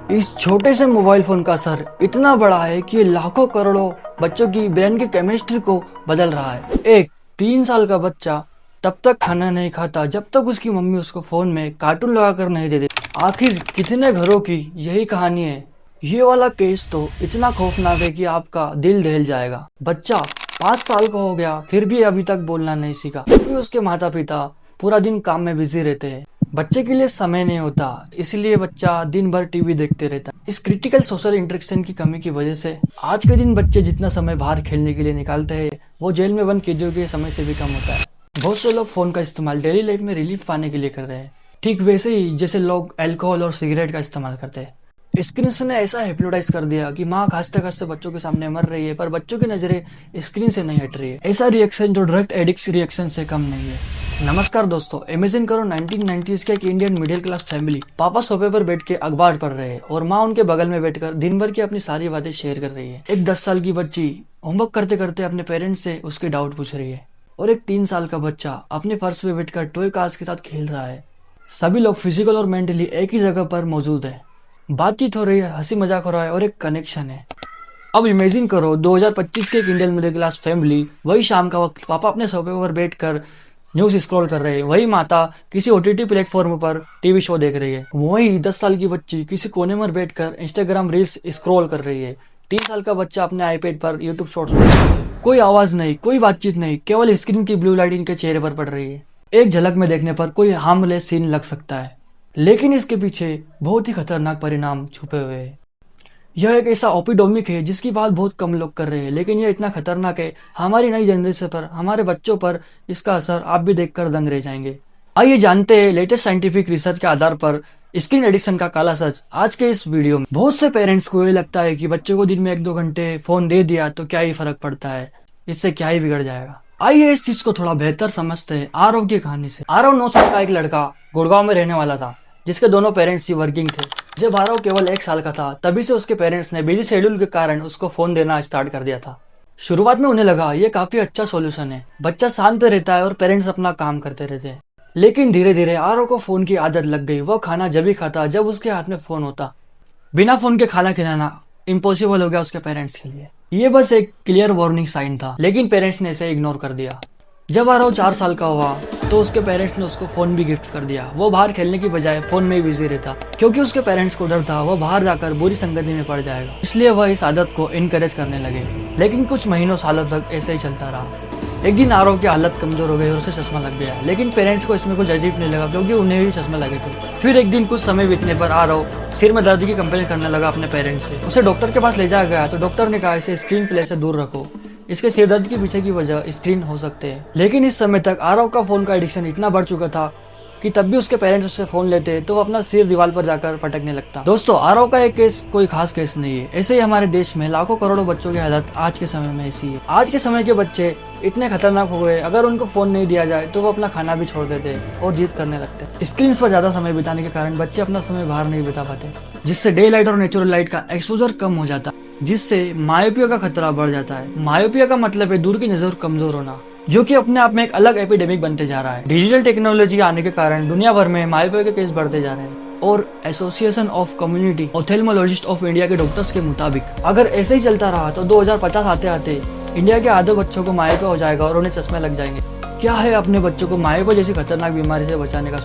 इस छोटे से मोबाइल फोन का असर इतना बड़ा है कि ये लाखों करोड़ों बच्चों की ब्रेन की केमिस्ट्री को बदल रहा है। एक 3 साल का बच्चा तब तक खाना नहीं खाता जब तक उसकी मम्मी उसको फोन में कार्टून लगाकर नहीं दे देती। आखिर कितने घरों की यही कहानी है। ये वाला केस तो इतना खौफनाक है कि आपका दिल दहल जाएगा। बच्चा 5 साल का हो गया फिर भी अभी तक बोलना नहीं सीखा क्योंकि उसके माता पिता पूरा दिन काम में बिजी रहते हैं। बच्चे के लिए समय नहीं होता, इसलिए बच्चा दिन भर टीवी देखते रहता है। इस क्रिटिकल सोशल इंटरेक्शन की कमी की वजह से आज के दिन बच्चे जितना समय बाहर खेलने के लिए निकालते हैं वो जेल में बंद कैदियों के समय से भी कम होता है। बहुत से लोग फोन का इस्तेमाल डेली लाइफ में रिलीफ पाने के लिए कर रहे हैं, ठीक वैसे ही जैसे लोग अल्कोहल और सिगरेट का इस्तेमाल करते हैं। स्क्रीन ने ऐसा हिप्नोटाइज कर दिया कि माँ खांसते खांसते बच्चों के सामने मर रही है, पर बच्चों की नजरें स्क्रीन से नहीं हट रही है। ऐसा रिएक्शन जो ड्रग एडिक्ट रिएक्शन से कम नहीं है। नमस्कार दोस्तों, इमेजिन करो 1990s के एक इंडियन मिडिल क्लास फैमिली। पापा सोफे पर बैठ के अखबार पढ़ रहे हैं और माँ उनके बगल में बैठकर दिन भर की अपनी सारी बातें शेयर कर रही है। एक 10 साल की बच्ची होमवर्क करते करते अपने पेरेंट्स से उसके डाउट पूछ रही है और एक 3 साल का बच्चा अपने फर्श पे बैठकर टॉय कार्स के साथ खेल रहा है। सभी लोग फिजिकल और मेंटली एक ही जगह पर मौजूद है। बातचीत हो रही है, हंसी मजाक हो रहा है और एक कनेक्शन है। अब इमेजिन करो 2025 के एक इंडियन मिडिल क्लास फैमिली, वही शाम का वक्त, पापा अपने सोफे पर बैठकर न्यूज स्क्रॉल कर रहे हैं, वही माता किसी ओटीटी प्लेटफॉर्म पर टीवी शो देख रही है, वही 10 साल की बच्ची किसी कोने में बैठकर इंस्टाग्राम रील्स स्क्रॉल कर रही है, 3 साल का बच्चा अपने आईपैड पर यूट्यूब शॉर्ट्स देख रहा है। कोई आवाज नहीं, कोई बातचीत नहीं, केवल स्क्रीन की ब्लू लाइट इनके चेहरे पर पड़ रही है। एक झलक में देखने पर कोई हार्मलेस सीन लग सकता है, लेकिन इसके पीछे बहुत ही खतरनाक परिणाम छुपे हुए हैं। यह एक ऐसा ओपिडोमिक है जिसकी बात बहुत कम लोग कर रहे हैं, लेकिन यह इतना खतरनाक है हमारी नई जनरेशन पर, हमारे बच्चों पर इसका असर आप भी देखकर दंग रह जाएंगे। आइए जानते हैं लेटेस्ट साइंटिफिक रिसर्च के आधार पर स्क्रीन एडिक्शन का काला सच आज के इस वीडियो में। बहुत से पेरेंट्स को ये लगता है कि बच्चे को दिन में 1-2 घंटे फोन दे दिया तो क्या ही फर्क पड़ता है, इससे क्या ही बिगड़ जाएगा। आइए इस चीज को थोड़ा बेहतर समझते हैं आरव की कहानी से। आरव 9 साल का एक लड़का गुड़गांव में रहने वाला था, जिसके दोनों पेरेंट्स ही वर्किंग थे। जब आरव केवल 1 साल का था तभी से उसके पेरेंट्स ने बिजी शेड्यूल के कारण उसको फोन देना स्टार्ट कर दिया था। शुरुआत में उन्हें लगा ये काफी अच्छा सॉल्यूशन है, बच्चा शांत रहता है और पेरेंट्स अपना काम करते रहते हैं। लेकिन धीरे धीरे आरव को फोन की आदत लग गई। वह खाना जब भी खाता जब उसके हाथ में फोन होता। बिना फोन के खाना खिलाना इम्पॉसिबल हो गया उसके पेरेंट्स के लिए। ये बस एक क्लियर वार्निंग साइन था, लेकिन पेरेंट्स ने इसे इग्नोर कर दिया। जब आरव 4 साल का हुआ तो उसके पेरेंट्स ने उसको फोन भी गिफ्ट कर दिया। वो बाहर खेलने की बजाय फोन में ही बिजी रहता, क्योंकि उसके पेरेंट्स को डर था वो बाहर जाकर बुरी संगति में पड़ जाएगा, इसलिए वह इस आदत को इनकरेज करने लगे। लेकिन कुछ महीनों सालों तक ऐसे ही चलता रहा। एक दिन आरव की हालत कमजोर हो गई और उसे चश्मा लग गया, लेकिन पेरेंट्स को इसमें कुछ अजीब नहीं लगा क्योंकि उन्हें भी चश्मा लगे थे। फिर एक दिन कुछ समय बीतने पर आरव सिर में दर्द की कंप्लेंट करने लगा अपने पेरेंट्स से। उसे डॉक्टर के पास ले जाया गया तो डॉक्टर ने कहा इसे स्क्रीन प्ले से दूर रखो, इसके सिर दर्द के पीछे की वजह स्क्रीन हो सकते हैं। लेकिन इस समय तक आरव का फोन का एडिक्शन इतना बढ़ चुका था कि तब भी उसके पेरेंट्स उससे फोन लेते तो वो अपना सिर दीवार पर जाकर पटकने लगता। दोस्तों, आरव का एक केस कोई खास केस नहीं है। ऐसे ही हमारे देश में लाखों करोड़ों बच्चों की हालत आज के समय में ऐसी है। आज के समय के बच्चे इतने खतरनाक हो गए, अगर उनको फोन नहीं दिया जाए तो वो अपना खाना भी छोड़ देते और जिद करने लगते। स्क्रीन पर ज्यादा समय बिताने के कारण बच्चे अपना समय बाहर नहीं बिता पाते, जिससे डे लाइट और नेचुरल लाइट का एक्सपोजर कम हो जाता, जिससे मायोपिया का खतरा बढ़ जाता है। मायोपिया का मतलब है दूर की नजर कमजोर होना, जो कि अपने आप में एक अलग एपिडेमिक बनते जा रहा है। डिजिटल टेक्नोलॉजी आने के कारण दुनिया भर में मायोपिया के केस बढ़ते जा रहे हैं और association of community ophthalmologist of India के डॉक्टर्स के मुताबिक अगर ऐसे ही चलता रहा तो 2050 आते आते इंडिया के आधे बच्चों को मायोपिया हो जाएगा और उन्हें चश्मे लग जाएंगे। क्या है अपने बच्चों को मायोपिया जैसी खतरनाक बीमारी से बचाने का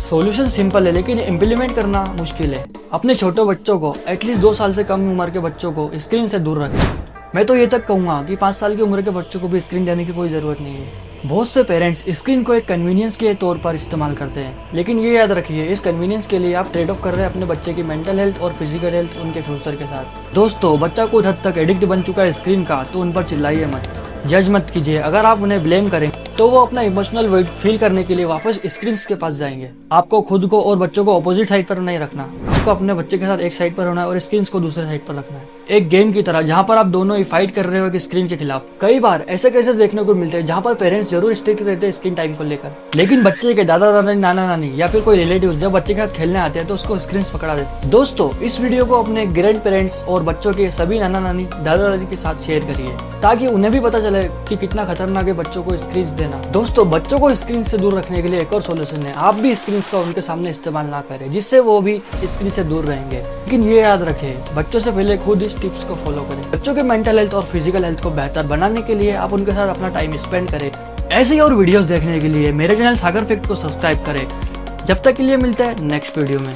सोल्यूशन सिंपल है, लेकिन इम्प्लीमेंट करना मुश्किल है। अपने छोटे बच्चों को एटलीस्ट 2 साल से कम उम्र के बच्चों को स्क्रीन से दूर रखें। मैं तो ये तक कहूंगा कि 5 साल की उम्र के बच्चों को भी स्क्रीन देने की कोई जरूरत नहीं है। बहुत से पेरेंट्स स्क्रीन को एक कन्वीनियंस के तौर पर इस्तेमाल करते हैं, लेकिन ये याद रखिए इस कन्वीनियंस के लिए आप ट्रेड ऑफ कर रहे हैं अपने बच्चे की मेंटल हेल्थ और फिजिकल हेल्थ उनके फ्यूचर के साथ। दोस्तों, बच्चा कुछ हद तक एडिक्ट बन चुका है स्क्रीन का तो उन पर चिल्लाइए मत, जज मत कीजिए। अगर आप उन्हें ब्लेम करें तो वो अपना इमोशनल वेट फील करने के लिए वापस स्क्रीन के पास जाएंगे। आपको खुद को और बच्चों को ऑपोजिट साइड पर नहीं रखना, आपको अपने बच्चे के साथ एक साइड पर होना है और स्क्रीन को दूसरे साइड पर रखना है, एक गेम की तरह जहाँ पर आप दोनों ही फाइट कर रहे हो एक स्क्रीन के खिलाफ। कई बार ऐसे केसेस देखने को मिलते हैं जहाँ पर पेरेंट्स जरूर स्ट्रिक्ट रहते हैं स्क्रीन टाइम को लेकर, लेकिन बच्चे के दादा दादी, नाना नानी या फिर कोई रिलेटिव जब बच्चे के साथ खेलने आते हैं तो उसको स्क्रीन पकड़ा देते। दोस्तों, इस वीडियो को अपने ग्रैंड पेरेंट्स और बच्चों के सभी नाना नानी, दादा दादी के साथ शेयर करिए ताकि उन्हें भी पता चले कि कितना खतरनाक है बच्चों को स्क्रीन देना। दोस्तों, बच्चों को स्क्रीन से दूर रखने के लिए एक और सोल्यूशन है, आप भी स्क्रीन का उनके सामने इस्तेमाल ना करें, जिससे वो भी स्क्रीन से दूर रहेंगे। लेकिन ये याद रखें, बच्चों से पहले खुद इस टिप्स को फॉलो करें। बच्चों के मेंटल हेल्थ और फिजिकल हेल्थ को बेहतर बनाने के लिए आप उनके साथ अपना टाइम स्पेंड करें। ऐसे ही और वीडियोस देखने के लिए मेरे चैनल सागर फैक्ट को सब्सक्राइब करें। जब तक के लिए मिलते हैं नेक्स्ट वीडियो में।